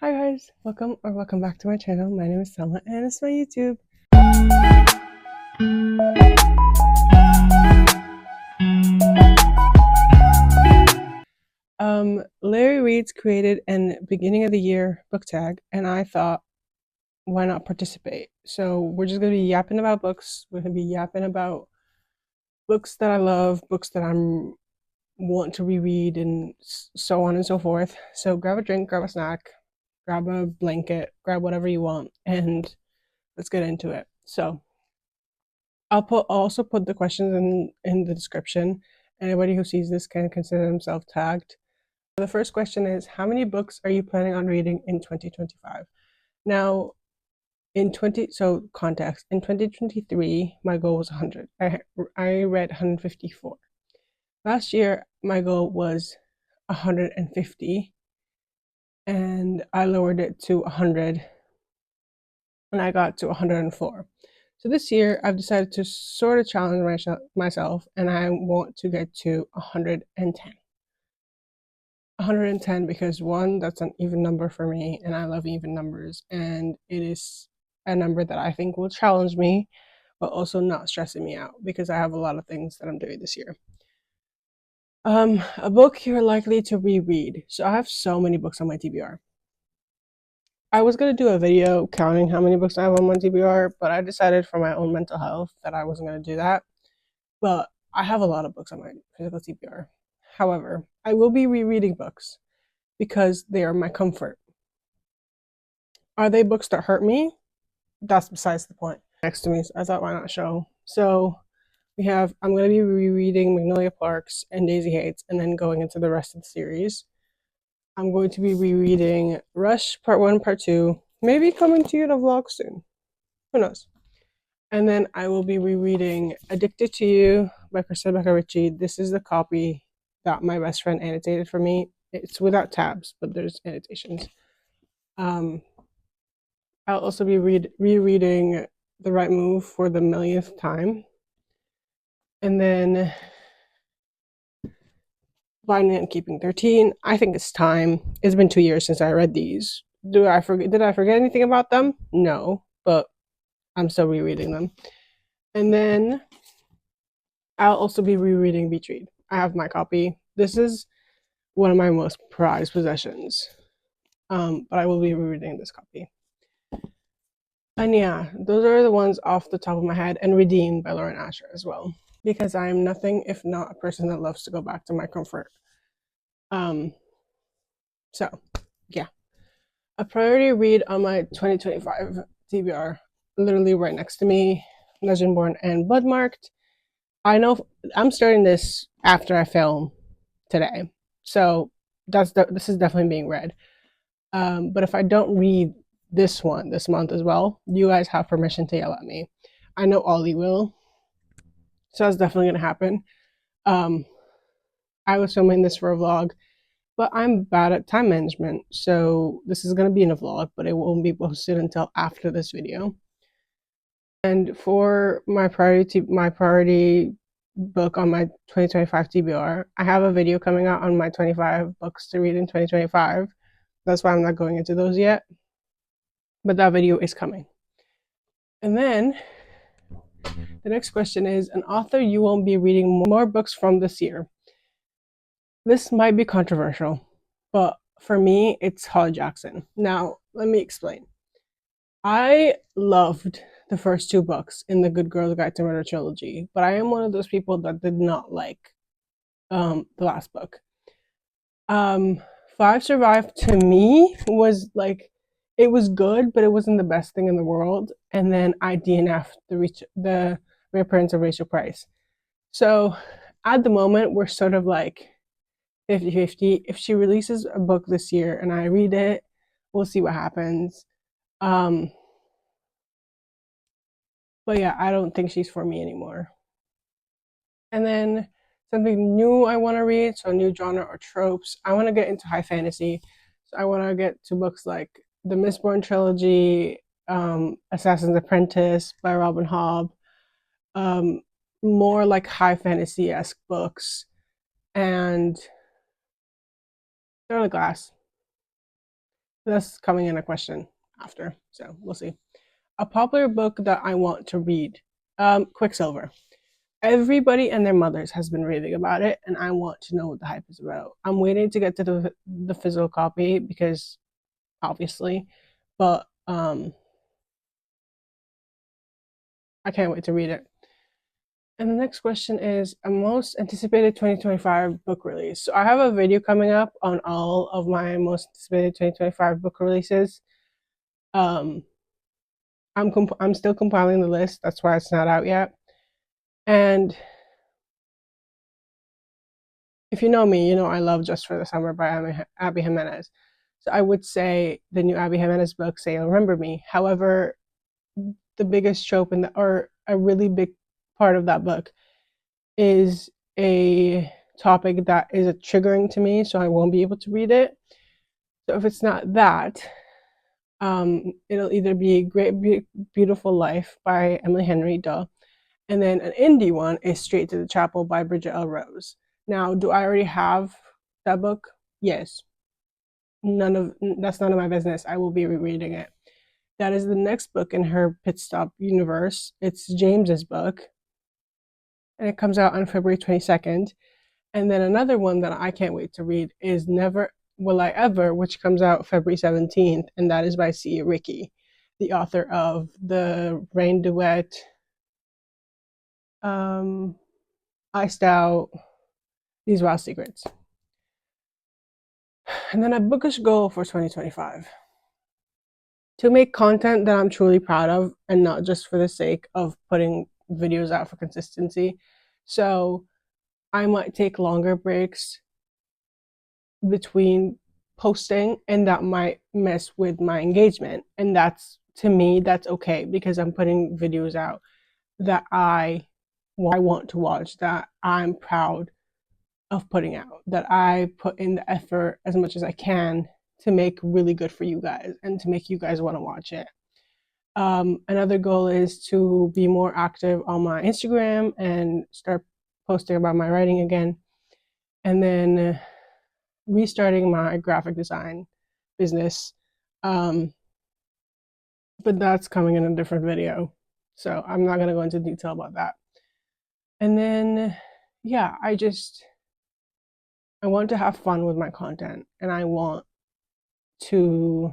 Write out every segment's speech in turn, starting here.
Hi guys, welcome back to my channel. My name is Selma and it's my YouTube. Larry Reed's created an beginning of the year book tag and I thought, why not participate? So we're just gonna be yapping about books. We're gonna be yapping about books that I love, books that I'm want to reread, and so on and so forth. So grab a drink, grab a snack, grab a blanket, grab whatever you want, and let's get into it. So I'll also put the questions in the description. Anybody who sees this can consider themselves tagged. The first question is, how many books are you planning on reading in 2025? Now, so context, in 2023, my goal was 100. I read 154. Last year, my goal was 150, and I lowered it to 100, and I got to 104. So this year, I've decided to sort of challenge myself, and I want to get to 110. 110 because one, that's an even number for me, and I love even numbers, and it is a number that I think will challenge me, but also not stressing me out because I have a lot of things that I'm doing this year. A book you're likely to reread. So I have so many books on my TBR. I was gonna do a video counting how many books I have on my TBR, but I decided for my own mental health that I wasn't gonna do that. But I have a lot of books on my physical TBR. However, I will be rereading books because they are my comfort. Are they books that hurt me? That's besides the point. Next to me, so I thought, why not show? So I'm going to be rereading Magnolia Parks and Daisy Hates, and then going into the rest of the series. I'm going to be rereading Rush Part 1, Part 2, maybe coming to you in a vlog soon. Who knows? And then I will be rereading Addicted to You by Kristen Becca Ritchie. This is the copy that my best friend annotated for me. It's without tabs, but there's annotations. I'll also be rereading The Right Move for the millionth time. And then Blind Man Keeping 13. I think it's time. It's been 2 years since I read these. Did I forget anything about them? No, but I'm still rereading them. And then I'll also be rereading Beach Read. I have my copy. This is one of my most prized possessions. But I will be rereading this copy. And yeah, those are the ones off the top of my head, and Redeemed by Lauren Asher as well. Because I am nothing if not a person that loves to go back to my comfort. So yeah. A priority read on my 2025 TBR, literally right next to me, Legendborn and Budmarked. I know I'm starting this after I film today, so this is definitely being read. But if I don't read this one this month as well, you guys have permission to yell at me. I know Ollie will, so that's definitely gonna happen. I was filming this for a vlog, but I'm bad at time management, so this is gonna be in a vlog, but it won't be posted until after this video. And for my priority book on my 2025 TBR, I have a video coming out on my 25 books to read in 2025. That's why I'm not going into those yet, but that video is coming. And then the next question is, an author you won't be reading more books from this year. This might be controversial, but for me, it's Holly Jackson. Now, let me explain. I loved the first 2 books in the Good Girl's Guide to Murder trilogy, but I am one of those people that did not like the last book. Five Survived to me was like, it was good, but it wasn't the best thing in the world. And then I DNF'd the reappearance of Rachel Price. So at the moment, we're sort of like 50-50. If she releases a book this year and I read it, we'll see what happens. But yeah, I don't think she's for me anymore. And then something new I want to read, so a new genre or tropes. I want to get into high fantasy. So I want to get to books like the Mistborn trilogy, Assassin's Apprentice by Robin Hobb, more like high fantasy-esque books, and Throne of Glass. That's coming in a question after, so we'll see. A popular book that I want to read. Quicksilver. Everybody and their mothers has been raving about it, and I want to know what the hype is about. I'm waiting to get to the physical copy because obviously, but I can't wait to read it. And the next question is a most anticipated 2025 book release. So I have a video coming up on all of my most anticipated 2025 book releases. Um, I'm still compiling the list. That's why it's not out yet. And if you know me, you know I love Just for the Summer by Abby Jimenez. So I would say the new Abby Jimenez book, Say You'll Remember Me. However, the biggest trope or a really big part of that book is a topic that is triggering to me, so I won't be able to read it. So if it's not that, it'll either be Great Beautiful Life by Emily Henry, duh, and then an indie one is Straight to the Chapel by Bridget L. Rose. Now, do I already have that book? Yes. That's none of my business. I will be rereading it. That is the next book in her Pit Stop universe. It's James's book, and it comes out on February 22nd. And then another one that I can't wait to read is Never Will I Ever, which comes out February 17th, and that is by Sia Ricky, the author of the Rain Duet, Iced Out, These Wild Secrets. And then a bookish goal for 2025. To make content that I'm truly proud of and not just for the sake of putting videos out for consistency. So I might take longer breaks between posting, and that might mess with my engagement. And that's, to me, that's okay because I'm putting videos out that I want to watch, that I'm proud of putting out, that I put in the effort as much as I can to make really good for you guys and to make you guys want to watch it. Another goal is to be more active on my Instagram and start posting about my writing again. And then restarting my graphic design business. But that's coming in a different video. So I'm not going to go into detail about that. And then, yeah, I want to have fun with my content, and I want to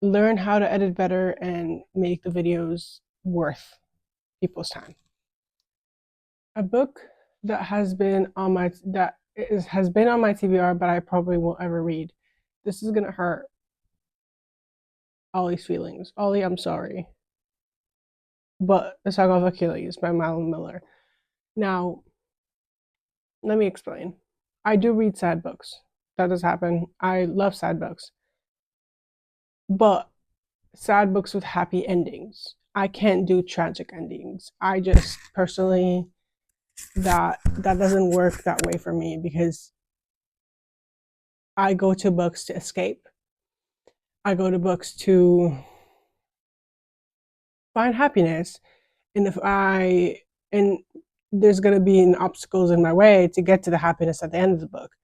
learn how to edit better and make the videos worth people's time. A book that has been on my TBR, but I probably won't ever read. This is gonna hurt Ollie's feelings. Ollie, I'm sorry. But The Saga of Achilles by Madeline Miller. Now, let me explain. I do read sad books. That does happen. I love sad books. But sad books with happy endings. I can't do tragic endings. I just personally, that doesn't work that way for me because I go to books to escape. I go to books to find happiness. And there's going to be obstacles in my way to get to the happiness at the end of the book.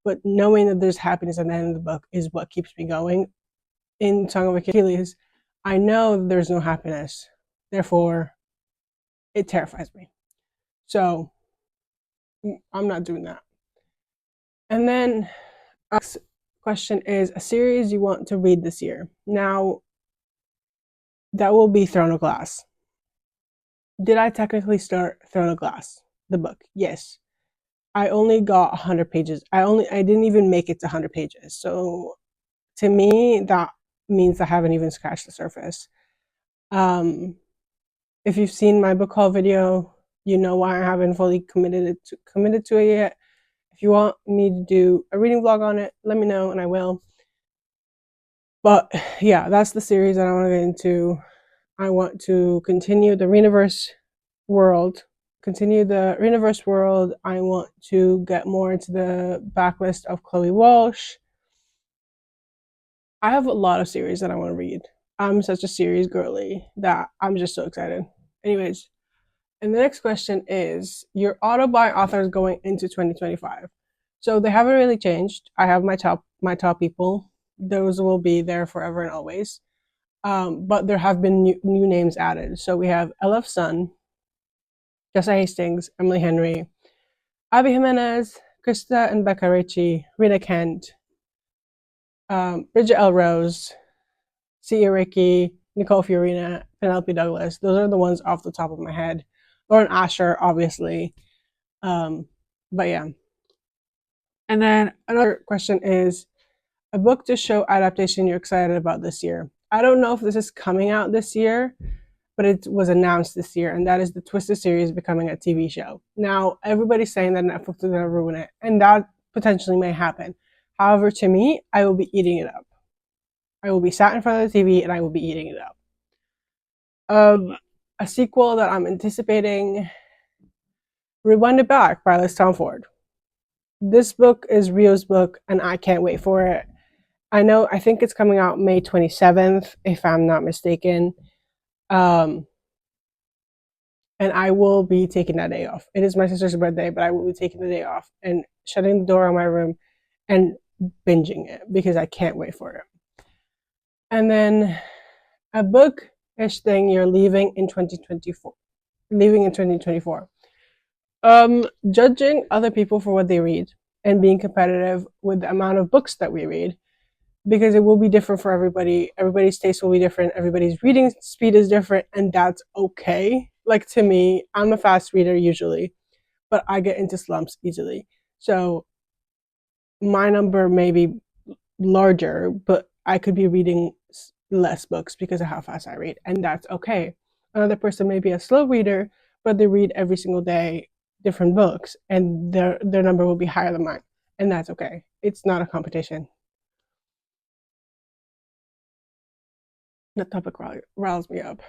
But knowing that there's happiness at the end of the book is what keeps me going. In Song of Achilles, I know there's no happiness. Therefore, it terrifies me. So I'm not doing that. And then next question is a series you want to read this year. Now, that will be Throne of Glass. Did I technically start Throne of Glass, the book? Yes. I only got 100 pages. I didn't even make it to 100 pages. So to me, that means I haven't even scratched the surface. If you've seen my book haul video, you know why I haven't fully committed to it yet. If you want me to do a reading vlog on it, let me know and I will. But yeah, that's the series that I want to get into. I want to continue the Reaniverse world. I want to get more into the backlist of Chloe Walsh. I have a lot of series that I want to read. I'm such a series girly that I'm just so excited. Anyways, and the next question is your auto-buy authors going into 2025. So they haven't really changed. I have my top people. Those will be there forever and always. But there have been new names added. So we have LF Sun, Jessa Hastings, Emily Henry, Abby Jimenez, Krista and Becca Ricci, Rita Kent, Bridget L. Rose, Cia Ricky, Nicole Fiorina, Penelope Douglas. Those are the ones off the top of my head. Lauren Asher, obviously. But yeah. And then another question is a book to show adaptation you're excited about this year. I don't know if this is coming out this year, but it was announced this year, and that is the Twisted series becoming a TV show. Now, everybody's saying that Netflix is going to ruin it, and that potentially may happen. However, to me, I will be eating it up. I will be sat in front of the TV, and I will be eating it up. A sequel that I'm anticipating, Rewind It Back by Liz Tomford. This book is Rio's book, and I can't wait for it. I think it's coming out May 27th, if I'm not mistaken. And I will be taking that day off. It is my sister's birthday, but I will be taking the day off and shutting the door on my room and binging it because I can't wait for it. And then a bookish thing you're leaving in 2024. Judging other people for what they read and being competitive with the amount of books that we read, because it will be different for everybody. Everybody's taste will be different. Everybody's reading speed is different, and that's okay. Like, to me, I'm a fast reader usually, but I get into slumps easily. So my number may be larger, but I could be reading less books because of how fast I read, and that's okay. Another person may be a slow reader, but they read every single day different books, and their number will be higher than mine, and that's okay. It's not a competition. The topic riles me up.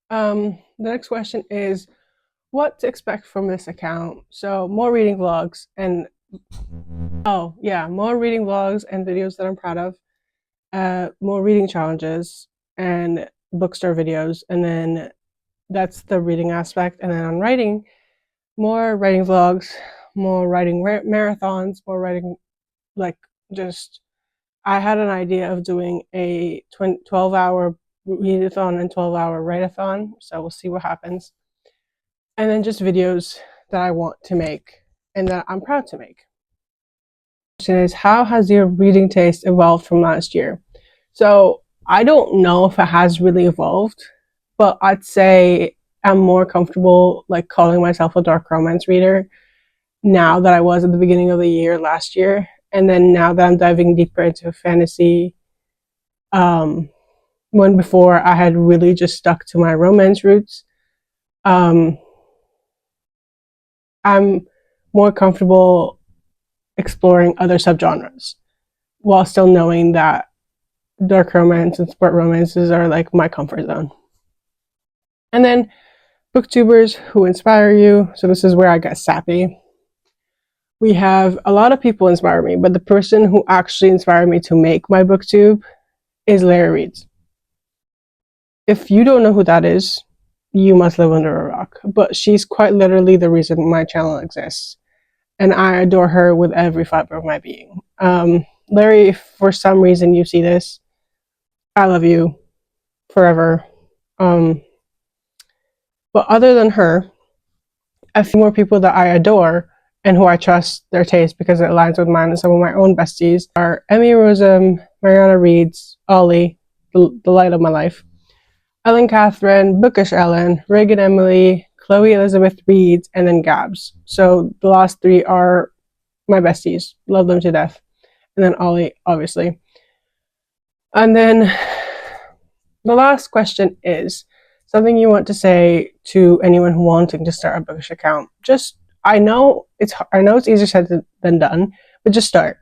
The next question is what to expect from this account. So more reading vlogs and more reading vlogs and videos that I'm proud of. More reading challenges and bookstore videos, and then that's the reading aspect. And then on writing, more writing vlogs, more writing marathons, more writing, like, just I had an idea of doing a 12-hour readathon and 12-hour write-a-thon, so we'll see what happens. And then just videos that I want to make and that I'm proud to make. The question is, how has your reading taste evolved from last year? So I don't know if it has really evolved, but I'd say I'm more comfortable like calling myself a dark romance reader now that I was at the beginning of the year last year. And then now that I'm diving deeper into fantasy, when before I had really just stuck to my romance roots, I'm more comfortable exploring other subgenres while still knowing that dark romance and sport romances are like my comfort zone. And then booktubers who inspire you. So this is where I get sappy. We have a lot of people inspire me, but the person who actually inspired me to make my booktube is Larry Reads. If you don't know who that is, you must live under a rock. But she's quite literally the reason my channel exists. And I adore her with every fiber of my being. Larry, if for some reason you see this, I love you forever. But other than her, a few more people that I adore and who I trust their taste because it aligns with mine and some of my own besties are Emmy Rossum, Mariana Reeds, Ollie, the light of my life, Ellen Catherine, Bookish Ellen, Reagan Emily, Chloe Elizabeth Reeds, and then Gabs. So the last three are my besties. Love them to death. And then Ollie, obviously. And then the last question is something you want to say to anyone who wanting to start a bookish account. I know it's easier said than done, but just start.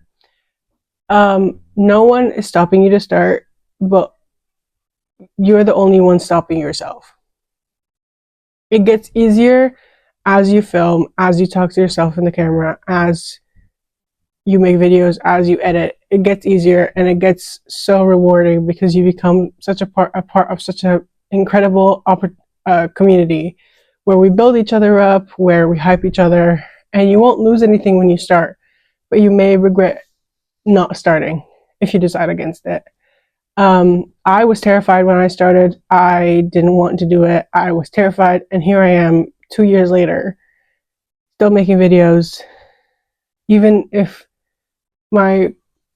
No one is stopping you to start, but you're the only one stopping yourself. It gets easier as you film, as you talk to yourself in the camera, as you make videos, as you edit. It gets easier and it gets so rewarding because you become such a part of such an incredible community where we build each other up, where we hype each other, and you won't lose anything when you start but you may regret not starting if you decide against it. I was terrified when I started. I didn't want to do it. I was terrified, and here I am 2 years later, still making videos, even if my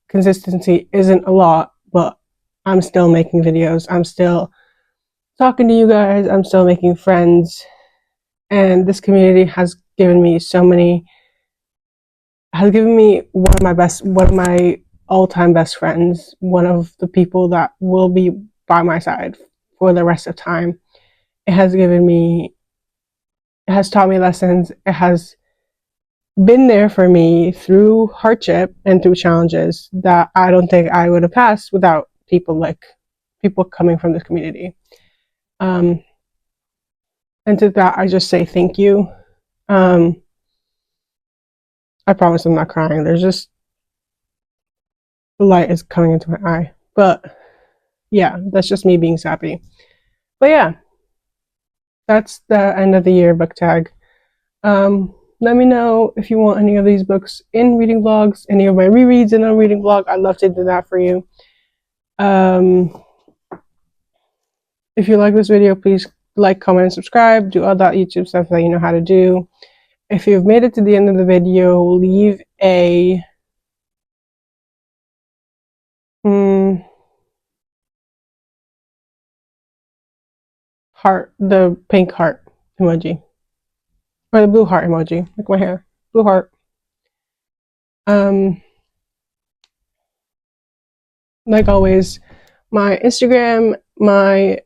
consistency isn't a lot, but I'm still making videos. I'm still talking to you guys. I'm still making friends. And this community has given me one of my all-time best friends, one of the people that will be by my side for the rest of time. It has given me, it has taught me lessons. It has been there for me through hardship and through challenges that I don't think I would have passed without people coming from this community. Um, and to that, I just say thank you. Um, I promise I'm not crying. There's just the light is coming into my eye. But yeah, that's just me being sappy. But yeah, that's the end of the year book tag. Let me know if you want any of these books in reading vlogs, any of my rereads in a reading vlog. I'd love to do that for you. If you like this video, please like, comment, and subscribe. Do all that YouTube stuff that you know how to do. If you've made it to the end of the video, leave a heart, the pink heart emoji, or the blue heart emoji, like my hair, blue heart. Like always, my Instagram, my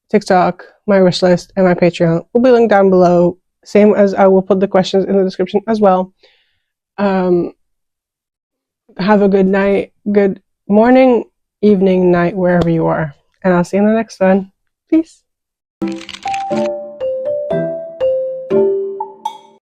TikTok, my wish list, and my Patreon will be linked down below. Same as I will put the questions in the description as well. Have a good night, good morning, evening, night, wherever you are. And I'll see you in the next one. Peace.